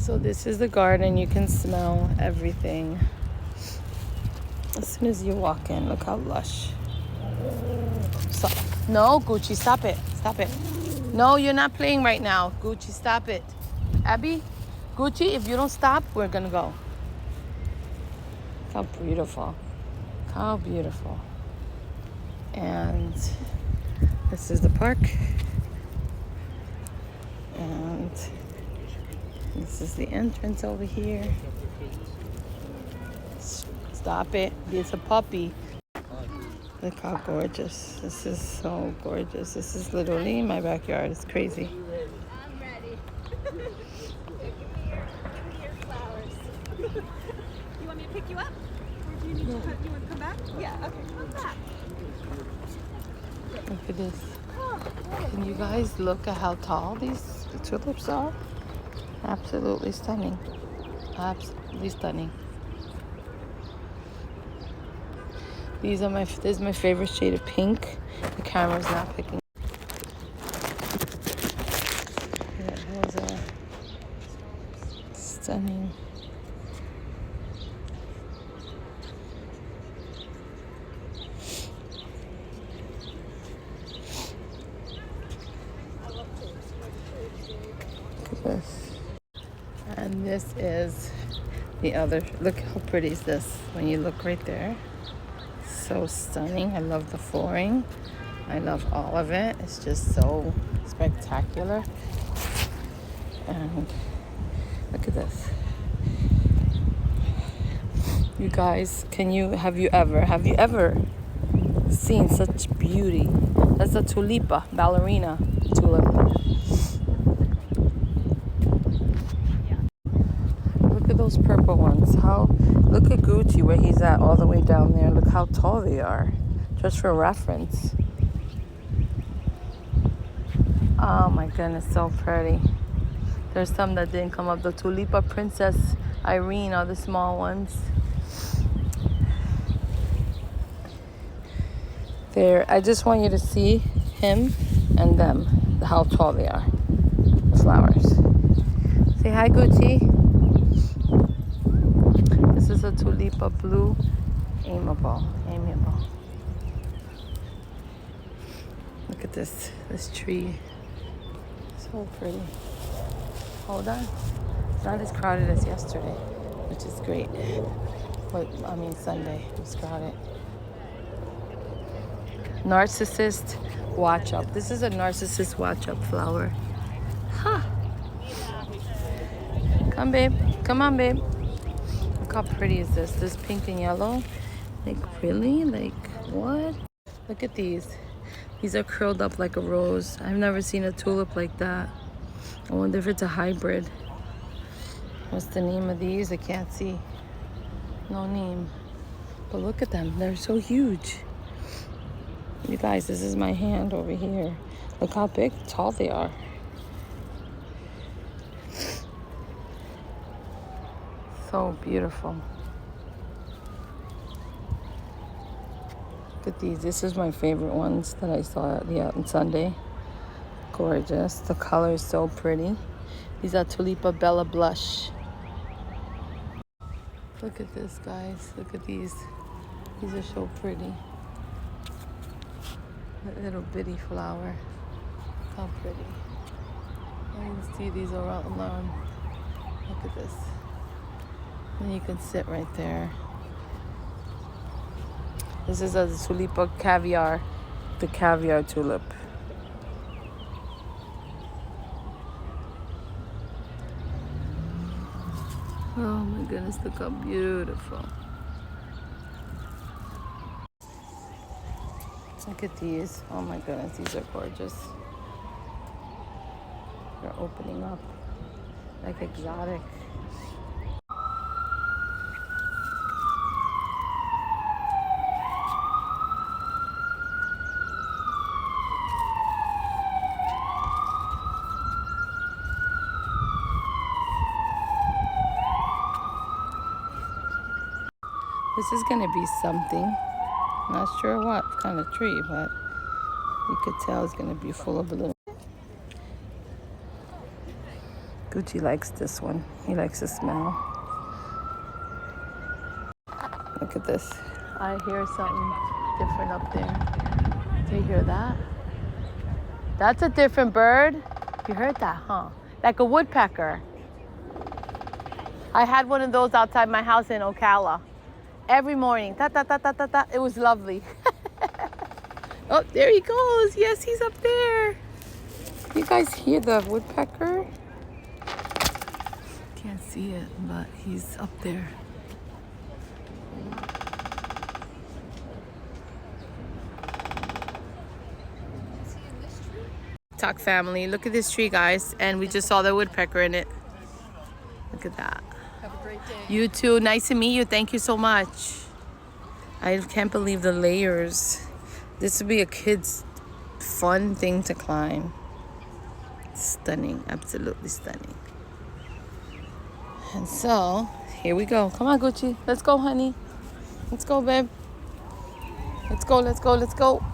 So this is the garden. You can smell everything as soon as you walk in. Look how lush. So, no, Gucci, stop it. Stop it. No, you're not playing right now. Gucci, stop it. Abby, Gucci, if you don't stop, we're gonna go. How beautiful. How beautiful. And this is the park. And this is the entrance over here. Stop it. It's a puppy. Look how gorgeous. This is so gorgeous. This is literally my backyard. It's crazy. I'm ready. Give me your flowers. You want me to pick you up? Or do you need to come, you want to come back? Yeah, okay, come back. Look at this. Can you guys look at how tall these tulips are? Absolutely stunning. Absolutely stunning. This is my favorite shade of pink. The camera's not picking. Yeah, those are stunning. Look at this. And this is the other. Look how pretty is this when you look right there. So stunning. I love the flooring. I love all of it. It's just so spectacular. And look at this. You guys, have you ever seen such beauty? That's a tulipa, ballerina tulip. Look at those purple ones. Look at Gucci where he's at all the way down there. Look how tall they are. Just for reference. Oh my goodness, so pretty. There's some that didn't come up. The Tulipa Princess Irene are the small ones. There, I just want you to see him and them, how tall they are. The flowers. Say hi, Gucci. This is a Tulipa Blue Amiable. Look at this tree. So pretty. Hold on. It's not as crowded as yesterday, which is great. Sunday was crowded. Narcissist Watch Up. This is a Narcissist Watch Up flower. Huh. Come, babe. Come on, babe. Look how pretty is this? This pink and yellow. Like, really? Like, what? Look at these. These are curled up like a rose. I've never seen a tulip like that. I wonder if it's a hybrid. What's the name of these? I can't see. No name. But look at them. They're so huge. You guys, this is my hand over here. Look how big, tall they are. So beautiful. Look at these. This is my favorite ones that I saw on Sunday. Gorgeous. The color is so pretty. These are Tulipa Bella Blush. Look at this, guys. Look at these. These are so pretty. That little bitty flower. How pretty. You can see these around. Look at this. And you can sit right there. This is a Tulipa Caviar, the caviar tulip. Oh my goodness, look how beautiful. Look at these. Oh my goodness, these are gorgeous. They're opening up like exotic. This is gonna be something. Not sure what kind of tree, but you could tell it's gonna be full of balloons. Gucci likes this one. He likes the smell. Look at this. I hear something different up there. Do you hear that? That's a different bird. You heard that, huh? Like a woodpecker. I had one of those outside my house in Ocala. Every morning. Ta ta ta ta ta ta. It was lovely. Oh, there he goes. Yes, he's up there. You guys hear the woodpecker? Can't see it, but he's up there. Talk family, look at this tree, guys, and we just saw the woodpecker in it. Look at that. Have a great day. You too. Nice to meet you. Thank you so much. I can't believe the layers. This would be a kid's fun thing to climb. Stunning, absolutely stunning. And so, here we go. Come on, Gucci. Let's go, honey. Let's go, babe. Let's go, let's go, let's go.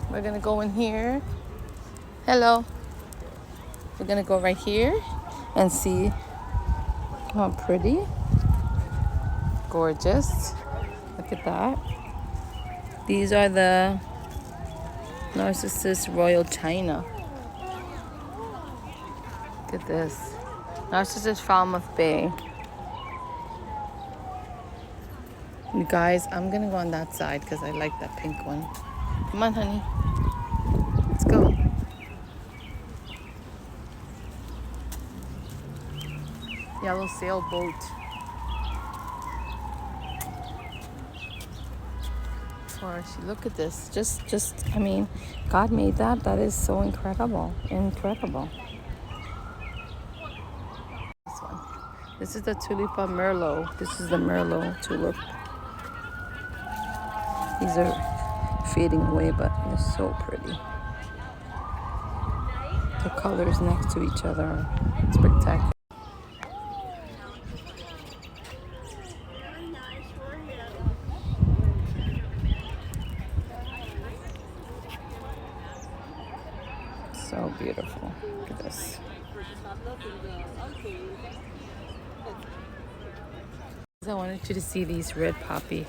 We're gonna go in here. Hello. We're gonna go right here and see how pretty. Gorgeous. Look at that. These are the Narcissus Royal China. Look at this. Narcissus Falmouth Bay. You guys, I'm gonna go on that side because I like that pink one. Come on, honey. Let's go. Yellow sailboat. Look at this. Just, I mean, God made that. That is so incredible. Incredible. This one. This is the Tulipa Merlot. This is the Merlot tulip. These are fading away, but they're so pretty. The colors next to each other are spectacular. So beautiful. Look at this. I wanted you to see these red poppy.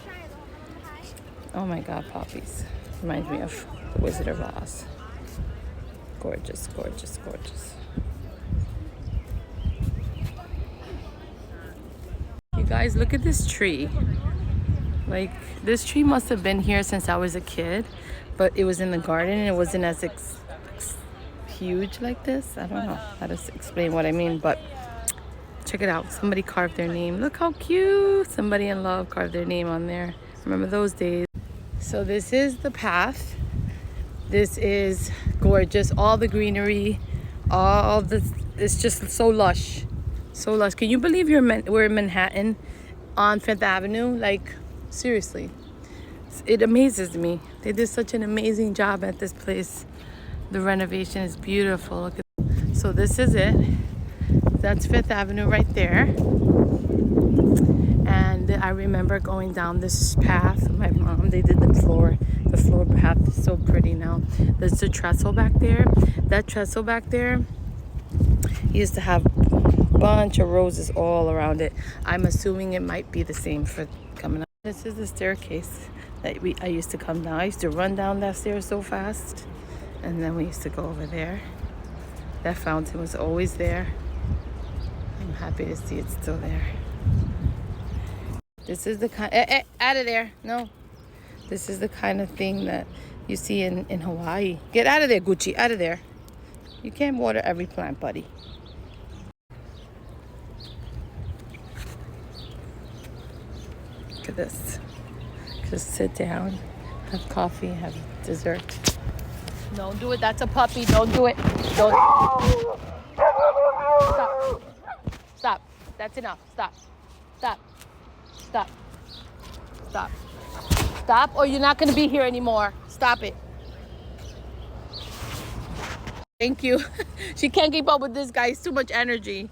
Oh my God, poppies. Reminds me of the Wizard of Oz. Gorgeous, gorgeous, gorgeous. You guys, look at this tree. Like, this tree must have been here since I was a kid, but it was in the garden and it wasn't as huge like this. I don't know how to explain what I mean, but check it out. Somebody carved their name. Look how cute. Somebody in love carved their name on there. Remember those days. So this is the path. This is gorgeous. All the greenery, all this, it's just so lush. So lush. Can you believe we're in Manhattan on 5th Avenue? Like, seriously. It amazes me. They did such an amazing job at this place. The renovation is beautiful. Look at, so this is it. That's 5th Avenue right there. And I remember going down this path with my mom. They did the floor path is so pretty now. There's the trestle back there. That trestle back there used to have a bunch of roses all around it. I'm assuming it might be the same for coming up. This is the staircase that I used to come down. I used to run down that stairs so fast. And then we used to go over there. That fountain was always there. I'm happy to see it's still there. This is the kind, out of there, no. This is the kind of thing that you see in Hawaii. Get out of there, Gucci, out of there. You can't water every plant, buddy. Look at this. Just sit down, have coffee, have dessert. Don't do it, that's a puppy, don't do it. Don't. Stop. Stop, that's enough, stop. Stop. Stop. Stop. Stop, or you're not gonna be here anymore. Stop it. Thank you. She can't keep up with this guy. It's too much energy.